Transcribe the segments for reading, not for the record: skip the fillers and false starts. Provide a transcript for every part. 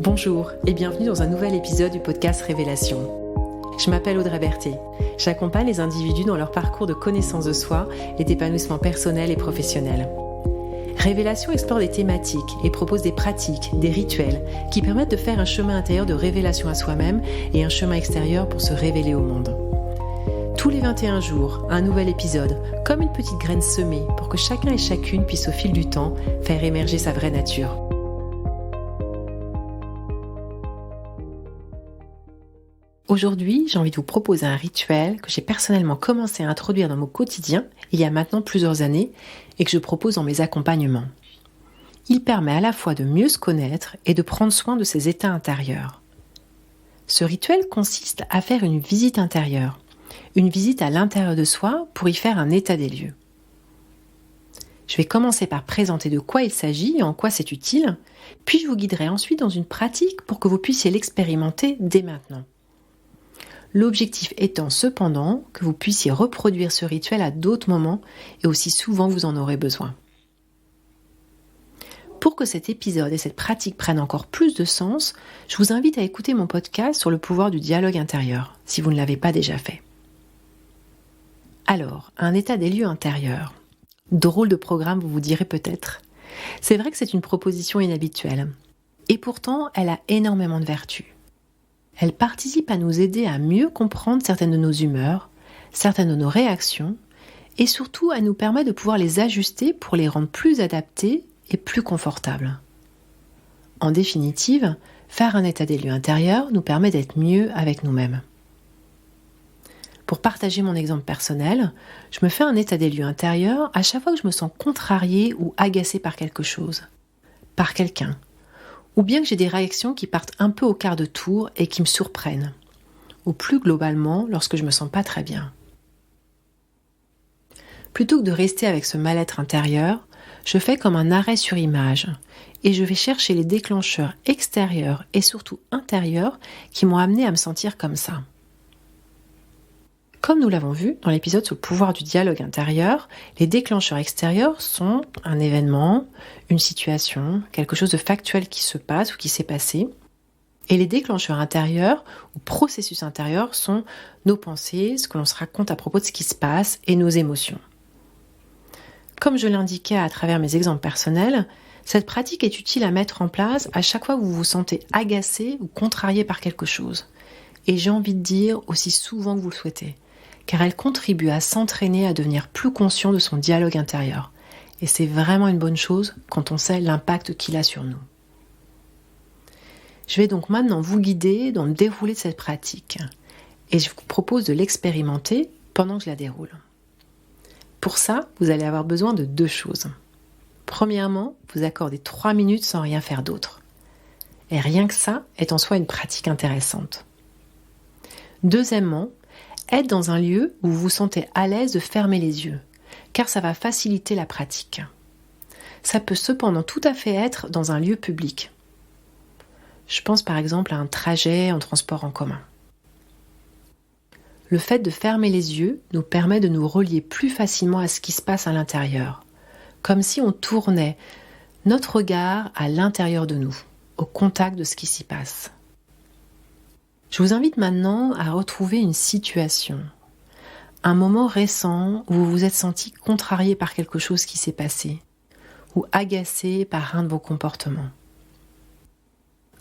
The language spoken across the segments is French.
Bonjour et bienvenue dans un nouvel épisode du podcast Révélation. Je m'appelle Audrey Berthet. J'accompagne les individus dans leur parcours de connaissance de soi et d'épanouissement personnel et professionnel. Révélation explore des thématiques et propose des pratiques, des rituels qui permettent de faire un chemin intérieur de révélation à soi-même et un chemin extérieur pour se révéler au monde. Tous les 21 jours, un nouvel épisode, comme une petite graine semée pour que chacun et chacune puisse au fil du temps faire émerger sa vraie nature. Aujourd'hui, j'ai envie de vous proposer un rituel que j'ai personnellement commencé à introduire dans mon quotidien il y a maintenant plusieurs années et que je propose dans mes accompagnements. Il permet à la fois de mieux se connaître et de prendre soin de ses états intérieurs. Ce rituel consiste à faire une visite intérieure, une visite à l'intérieur de soi pour y faire un état des lieux. Je vais commencer par présenter de quoi il s'agit et en quoi c'est utile, puis je vous guiderai ensuite dans une pratique pour que vous puissiez l'expérimenter dès maintenant. L'objectif étant cependant que vous puissiez reproduire ce rituel à d'autres moments et aussi souvent que vous en aurez besoin. Pour que cet épisode et cette pratique prennent encore plus de sens, je vous invite à écouter mon podcast sur le pouvoir du dialogue intérieur, si vous ne l'avez pas déjà fait. Alors, un état des lieux intérieurs. Drôle de programme, vous vous direz peut-être. C'est vrai que c'est une proposition inhabituelle. Et pourtant, elle a énormément de vertus. Elle participe à nous aider à mieux comprendre certaines de nos humeurs, certaines de nos réactions, et surtout à nous permettre de pouvoir les ajuster pour les rendre plus adaptés et plus confortables. En définitive, faire un état des lieux intérieurs nous permet d'être mieux avec nous-mêmes. Pour partager mon exemple personnel, je me fais un état des lieux intérieurs à chaque fois que je me sens contrariée ou agacée par quelque chose, par quelqu'un, ou bien que j'ai des réactions qui partent un peu au quart de tour et qui me surprennent, ou plus globalement lorsque je me sens pas très bien. Plutôt que de rester avec ce mal-être intérieur, je fais comme un arrêt sur image et je vais chercher les déclencheurs extérieurs et surtout intérieurs qui m'ont amené à me sentir comme ça. Comme nous l'avons vu dans l'épisode sur le pouvoir du dialogue intérieur, les déclencheurs extérieurs sont un événement, une situation, quelque chose de factuel qui se passe ou qui s'est passé. Et les déclencheurs intérieurs ou processus intérieurs sont nos pensées, ce que l'on se raconte à propos de ce qui se passe et nos émotions. Comme je l'indiquais à travers mes exemples personnels, cette pratique est utile à mettre en place à chaque fois que vous vous sentez agacé ou contrarié par quelque chose. Et j'ai envie de dire aussi souvent que vous le souhaitez, car elle contribue à s'entraîner à devenir plus conscient de son dialogue intérieur. Et c'est vraiment une bonne chose quand on sait l'impact qu'il a sur nous. Je vais donc maintenant vous guider dans le déroulé de cette pratique. Et je vous propose de l'expérimenter pendant que je la déroule. Pour ça, vous allez avoir besoin de 2 choses. Premièrement, vous accordez 3 minutes sans rien faire d'autre. Et rien que ça est en soi une pratique intéressante. Deuxièmement, être dans un lieu où vous vous sentez à l'aise de fermer les yeux, car ça va faciliter la pratique. Ça peut cependant tout à fait être dans un lieu public. Je pense par exemple à un trajet en transport en commun. Le fait de fermer les yeux nous permet de nous relier plus facilement à ce qui se passe à l'intérieur, comme si on tournait notre regard à l'intérieur de nous, au contact de ce qui s'y passe. Je vous invite maintenant à retrouver une situation, un moment récent où vous vous êtes senti contrarié par quelque chose qui s'est passé ou agacé par un de vos comportements.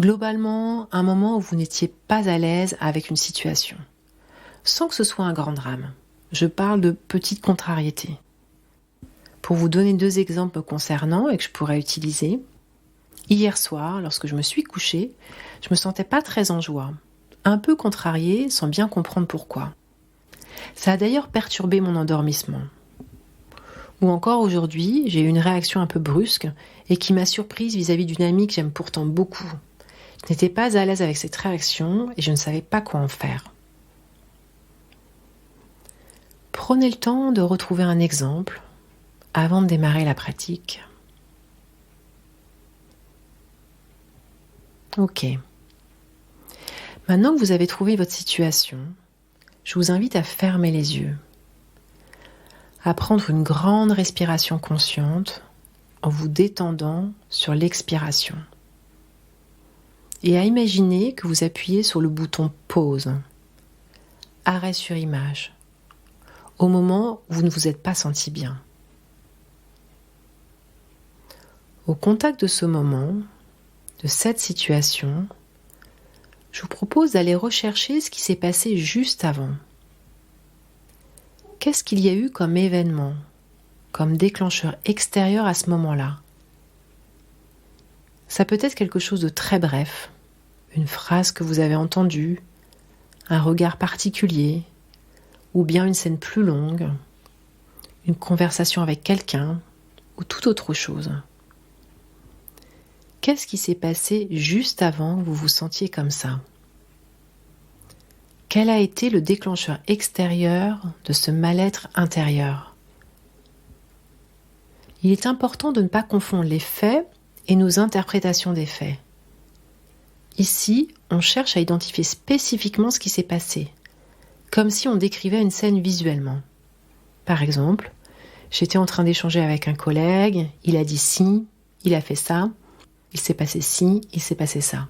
Globalement, un moment où vous n'étiez pas à l'aise avec une situation, sans que ce soit un grand drame. Je parle de petites contrariétés. Pour vous donner 2 exemples concernant et que je pourrais utiliser, hier soir, lorsque je me suis couchée, je me sentais pas très en joie. Un peu contrariée, sans bien comprendre pourquoi. Ça a d'ailleurs perturbé mon endormissement. Ou encore aujourd'hui, j'ai eu une réaction un peu brusque et qui m'a surprise vis-à-vis d'une amie que j'aime pourtant beaucoup. Je n'étais pas à l'aise avec cette réaction et je ne savais pas quoi en faire. Prenez le temps de retrouver un exemple avant de démarrer la pratique. Ok. Maintenant que vous avez trouvé votre situation, je vous invite à fermer les yeux, à prendre une grande respiration consciente en vous détendant sur l'expiration. et à imaginer que vous appuyez sur le bouton pause, arrêt sur image, au moment où vous ne vous êtes pas senti bien. Au contact de ce moment, de cette situation, je vous propose d'aller rechercher ce qui s'est passé juste avant. Qu'est-ce qu'il y a eu comme événement, comme déclencheur extérieur à ce moment-là ? Ça peut être quelque chose de très bref, une phrase que vous avez entendue, un regard particulier, ou bien une scène plus longue, une conversation avec quelqu'un, ou toute autre chose. Qu'est-ce qui s'est passé juste avant que vous vous sentiez comme ça ? Quel a été le déclencheur extérieur de ce mal-être intérieur ? Il est important de ne pas confondre les faits et nos interprétations des faits. Ici, on cherche à identifier spécifiquement ce qui s'est passé, comme si on décrivait une scène visuellement. Par exemple, j'étais en train d'échanger avec un collègue, il a dit ci, il a fait ça, il s'est passé ci, il s'est passé ça.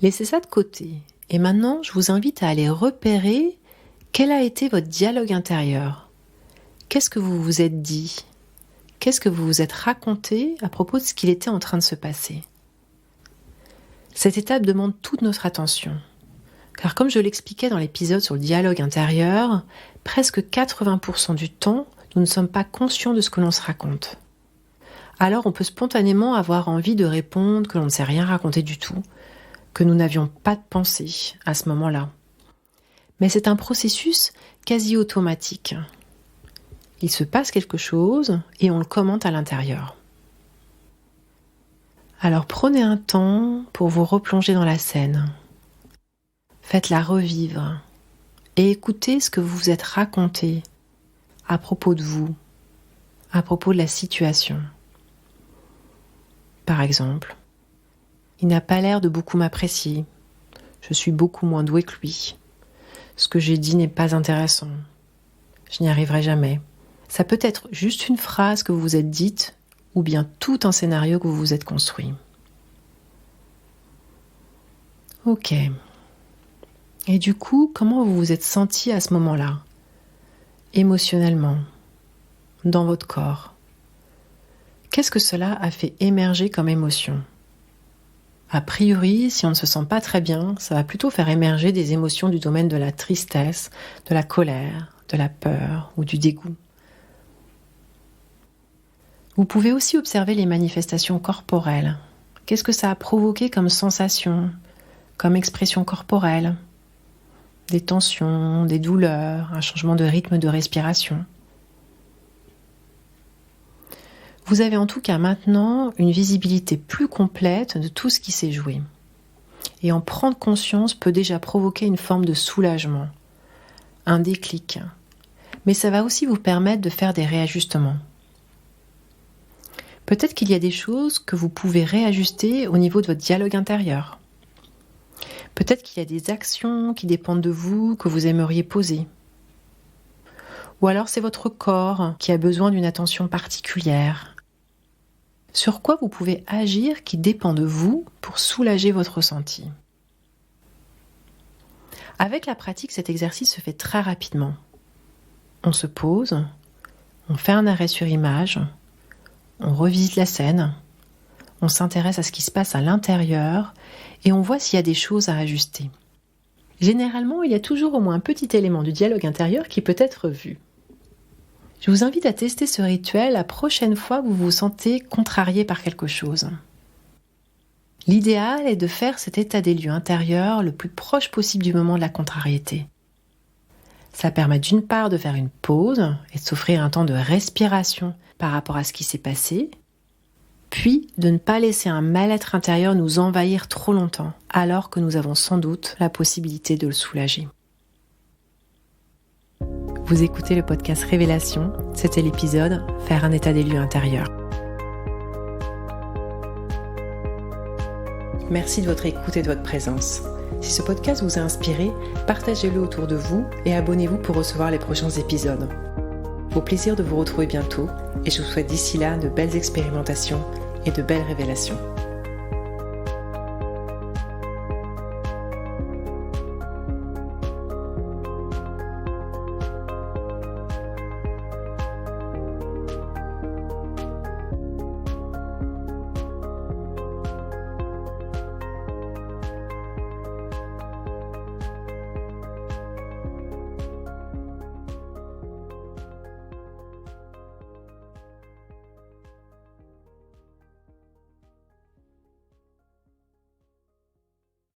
Laissez ça de côté. Et maintenant, je vous invite à aller repérer quel a été votre dialogue intérieur. Qu'est-ce que vous vous êtes dit ? Qu'est-ce que vous vous êtes raconté à propos de ce qu'il était en train de se passer ? Cette étape demande toute notre attention. Car comme je l'expliquais dans l'épisode sur le dialogue intérieur, presque 80% du temps, nous ne sommes pas conscients de ce que l'on se raconte. Alors on peut spontanément avoir envie de répondre que l'on ne s'est rien raconté du tout, que nous n'avions pas de pensée à ce moment-là. Mais c'est un processus quasi automatique. Il se passe quelque chose et on le commente à l'intérieur. Alors prenez un temps pour vous replonger dans la scène. Faites-la revivre et écoutez ce que vous vous êtes raconté à propos de vous, à propos de la situation. Par exemple, il n'a pas l'air de beaucoup m'apprécier. Je suis beaucoup moins douée que lui. Ce que j'ai dit n'est pas intéressant. Je n'y arriverai jamais. Ça peut être juste une phrase que vous vous êtes dite ou bien tout un scénario que vous vous êtes construit. Ok. Et du coup, comment vous vous êtes senti à ce moment-là ? Émotionnellement, dans votre corps. Qu'est-ce que cela a fait émerger comme émotion ? A priori, si on ne se sent pas très bien, ça va plutôt faire émerger des émotions du domaine de la tristesse, de la colère, de la peur ou du dégoût. Vous pouvez aussi observer les manifestations corporelles. Qu'est-ce que ça a provoqué comme sensation, comme expression corporelle ? Des tensions, des douleurs, un changement de rythme de respiration. Vous avez en tout cas maintenant une visibilité plus complète de tout ce qui s'est joué. Et en prendre conscience peut déjà provoquer une forme de soulagement, un déclic. Mais ça va aussi vous permettre de faire des réajustements. Peut-être qu'il y a des choses que vous pouvez réajuster au niveau de votre dialogue intérieur. Peut-être qu'il y a des actions qui dépendent de vous, que vous aimeriez poser. Ou alors c'est votre corps qui a besoin d'une attention particulière. Sur quoi vous pouvez agir qui dépend de vous pour soulager votre ressenti. Avec la pratique, cet exercice se fait très rapidement. On se pose, on fait un arrêt sur image, on revisite la scène, on s'intéresse à ce qui se passe à l'intérieur et on voit s'il y a des choses à ajuster. Généralement, il y a toujours au moins un petit élément du dialogue intérieur qui peut être vu. Je vous invite à tester ce rituel la prochaine fois que vous vous sentez contrarié par quelque chose. L'idéal est de faire cet état des lieux intérieur le plus proche possible du moment de la contrariété. Ça permet d'une part de faire une pause et de s'offrir un temps de respiration par rapport à ce qui s'est passé, puis de ne pas laisser un mal-être intérieur nous envahir trop longtemps, alors que nous avons sans doute la possibilité de le soulager. Vous écoutez le podcast Révélation, c'était l'épisode « Faire un état des lieux intérieur ». Merci de votre écoute et de votre présence. Si ce podcast vous a inspiré, partagez-le autour de vous et abonnez-vous pour recevoir les prochains épisodes. Au plaisir de vous retrouver bientôt et je vous souhaite d'ici là de belles expérimentations et de belles révélations.